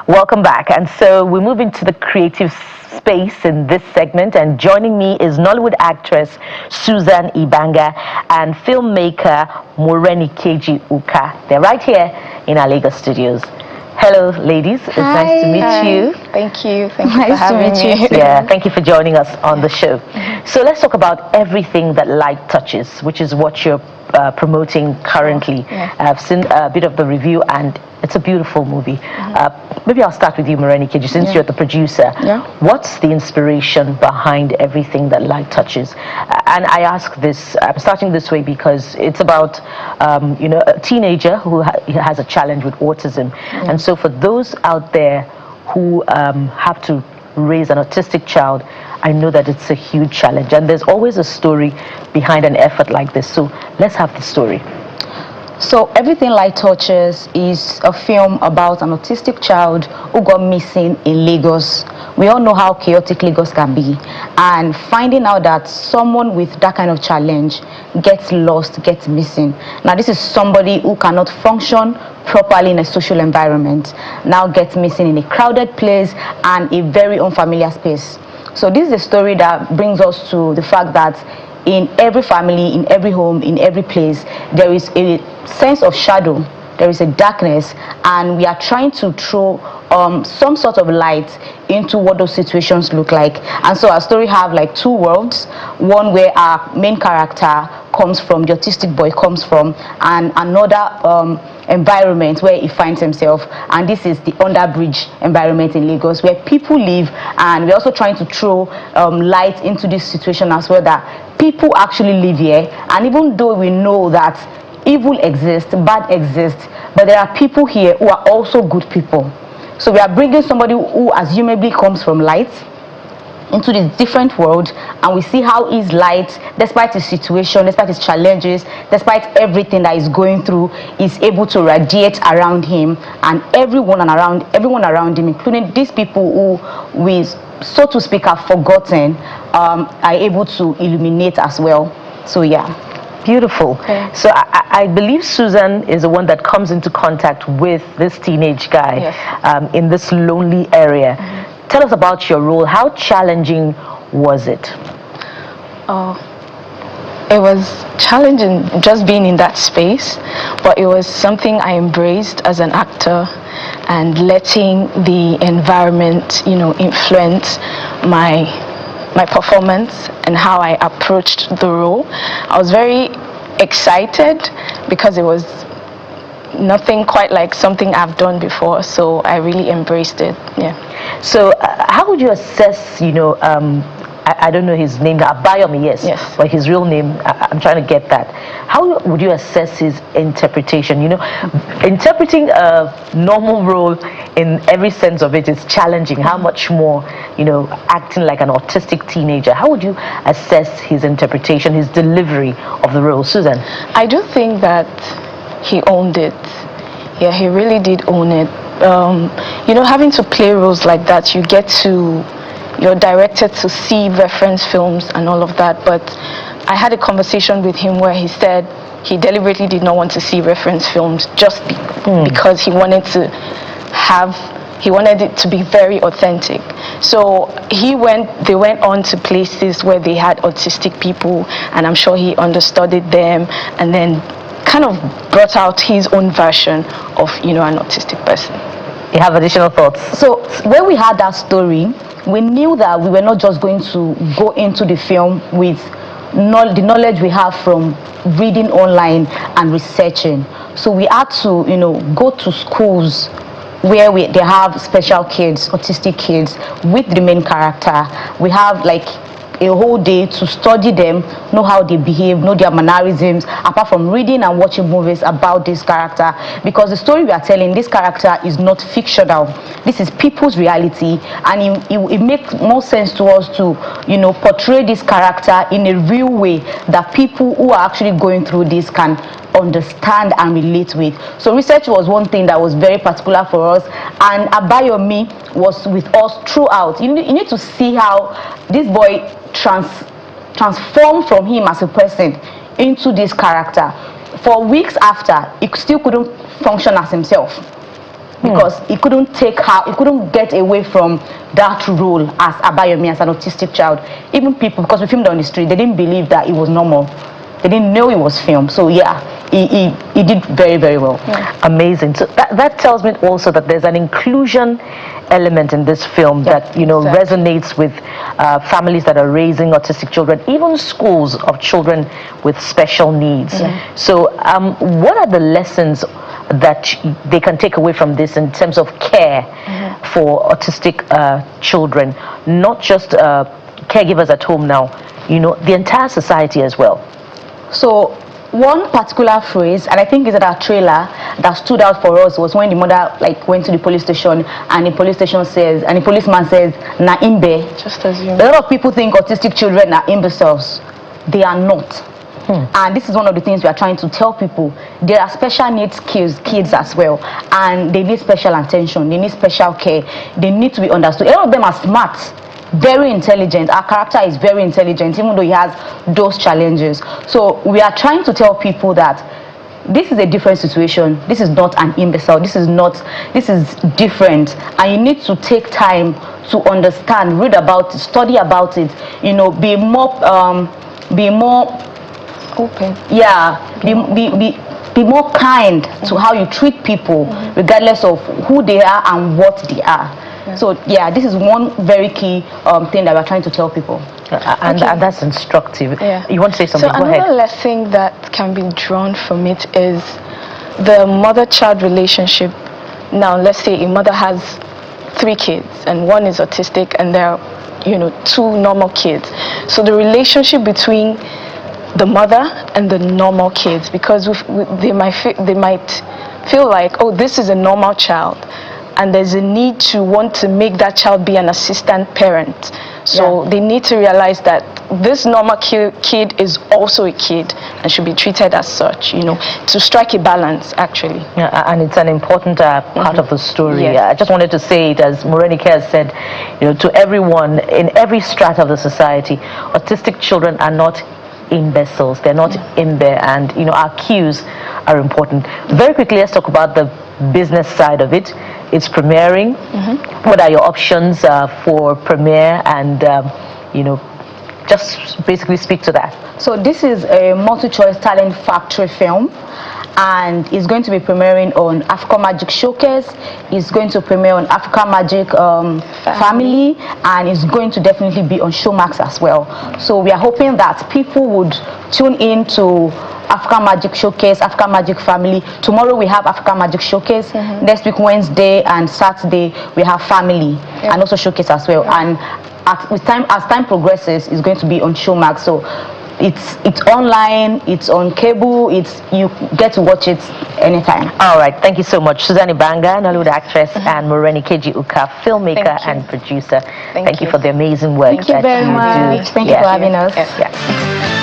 Welcome back. And so we move into the creative space in this segment. And joining me is Nollywood actress Susan Ibanga and filmmaker Morenikeji Uka. They're right here in our Lagos studios. Hello, ladies. It's nice to meet you. Thank you. Thank you for having me. Yeah, thank you for joining us on the show. So let's talk about everything that light touches, which is what you're promoting currently. I've seen a bit of the review and it's a beautiful movie. Maybe I'll start with you, Morenikeji, since you're the producer. What's the inspiration behind everything that light touches? And I ask this, I'm starting this way because it's about a teenager who has a challenge with autism. And so for those out there who have to raise an autistic child, I know that it's a huge challenge, and there's always a story behind an effort like this. So let's have the story. So Everything Light Touches is a film about an autistic child who got missing in Lagos. We all know how chaotic Lagos can be, and finding out that someone with that kind of challenge gets lost, gets missing. Now this is somebody who cannot function properly in a social environment, now gets missing in a crowded place and a very unfamiliar space. So this is a story that brings us to the fact that in every family, in every home, in every place, there is a sense of shadow, there is a darkness, and we are trying to throw some sort of light into what those situations look like. And so our story have like two worlds, one where our main character comes from, the autistic boy comes from, and another environment where he finds himself, and this is the underbridge environment in Lagos where people live. And we're also trying to throw light into this situation as well, that people actually live here, and even though we know that evil exists, bad exists, but there are people here who are also good people. So we are bringing somebody who assumably comes from light into this different world, and we see how his light, despite his situation, despite his challenges, despite everything that he's going through, is able to radiate around him, and everyone around him, including these people who we, so to speak, have forgotten, are able to illuminate as well. So yeah. Beautiful. Okay. So I believe Susan is the one that comes into contact with this teenage guy in this lonely area. Tell us about your role. How challenging was it? It was challenging just being in that space, but it was something I embraced as an actor, and letting the environment, influence my performance and how I approached the role. I was very excited because it was nothing quite like something I've done before, so I really embraced it. So how would you assess, I don't know his name, Abayomi, yes, but his real name, I'm trying to get that. How would you assess his interpretation? Interpreting a normal role in every sense of it is challenging. How much more, acting like an autistic teenager? How would you assess his interpretation, his delivery of the role? Susan? I do think that he owned it. Yeah, he really did own it. Having to play roles like that, you're directed to see reference films and all of that, but I had a conversation with him where he said he deliberately did not want to see reference films just because he wanted it to be very authentic. So they went on to places where they had autistic people, and I'm sure he understudied them, and then kind of brought out his own version of an autistic person. You have additional thoughts? So when we had that story, we knew that we were not just going to go into the film with the knowledge we have from reading online and researching. So we had to, go to schools where they have special kids, autistic kids, with the main character. We have like a whole day to study them, know how they behave, know their mannerisms, apart from reading and watching movies about this character. Because the story we are telling, this character is not fictional. This is people's reality, and it makes more sense to us to, portray this character in a real way that people who are actually going through this can understand and relate with. So research was one thing that was very particular for us, and Abayomi was with us throughout. You need to see how this boy transformed from him as a person into this character. For weeks after, he still couldn't function as himself. because he couldn't get away from that role as Abayomi, as an autistic child. Even people, because we filmed on the street, they didn't believe that it was normal. They didn't know it was filmed. So yeah, he did very, very well. Yeah. Amazing. So that tells me also that there's an inclusion element in this film that, you know, resonates with families that are raising autistic children, even schools of children with special needs. So what are the lessons that they can take away from this in terms of care for autistic children, not just caregivers at home now, you know, the entire society as well? So one particular phrase, and I think it's at our trailer, that stood out for us was when the mother went to the police station, and the policeman says, "Na imbe." Just as you. A lot of people think autistic children are imbeciles. They are not. And this is one of the things we are trying to tell people. There are special needs kids as well, and they need special attention. They need special care. They need to be understood. A lot of them are smart, very intelligent. Our character is very intelligent, even though he has those challenges. So we are trying to tell people that this is a different situation. This is not an imbecile. This is different, and you need to take time to understand, read about it, study about it. You know, be more open. Yeah, be more kind to how you treat people, regardless of who they are and what they are. So yeah, this is one very key thing that we're trying to tell people. And that's instructive. You want to say something? So Go ahead. another lesson that can be drawn from it is the mother-child relationship. Now, let's say a mother has 3 kids and one is autistic, and there are, you know, 2 normal kids. So the relationship between the mother and the normal kids, because they might feel like, oh, this is a normal child, and there's a need to want to make that child be an assistant parent. So they need to realize that this normal kid is also a kid and should be treated as such, you know, to strike a balance, actually. Yeah, and it's an important part of the story. Yes. I just wanted to say it, as Morenike has said, you know, to everyone in every strata of the society, autistic children are not imbeciles. They're not imbe, and you know, our cues are important. Very quickly, let's talk about the business side of it. It's premiering. What are your options for premiere, and you know, just basically speak to that. So this is a multi-choice talent factory film, and it's going to be premiering on Africa Magic Showcase. It's going to premiere on Africa Magic Family, and it's going to definitely be on Showmax as well. So we are hoping that people would tune in to Africa Magic Showcase, Africa Magic Family. Tomorrow we have Africa Magic Showcase. Next week, Wednesday and Saturday, we have Family and also Showcase as well. And as time progresses, it's going to be on Showmax. So it's online, it's on cable, you get to watch it anytime. All right, thank you so much, Suzanne Banga, Nollywood actress, and Morenike Uka, filmmaker and producer. Thank you for the amazing work that you do. Thank you very much. Thank you for having us. Yes.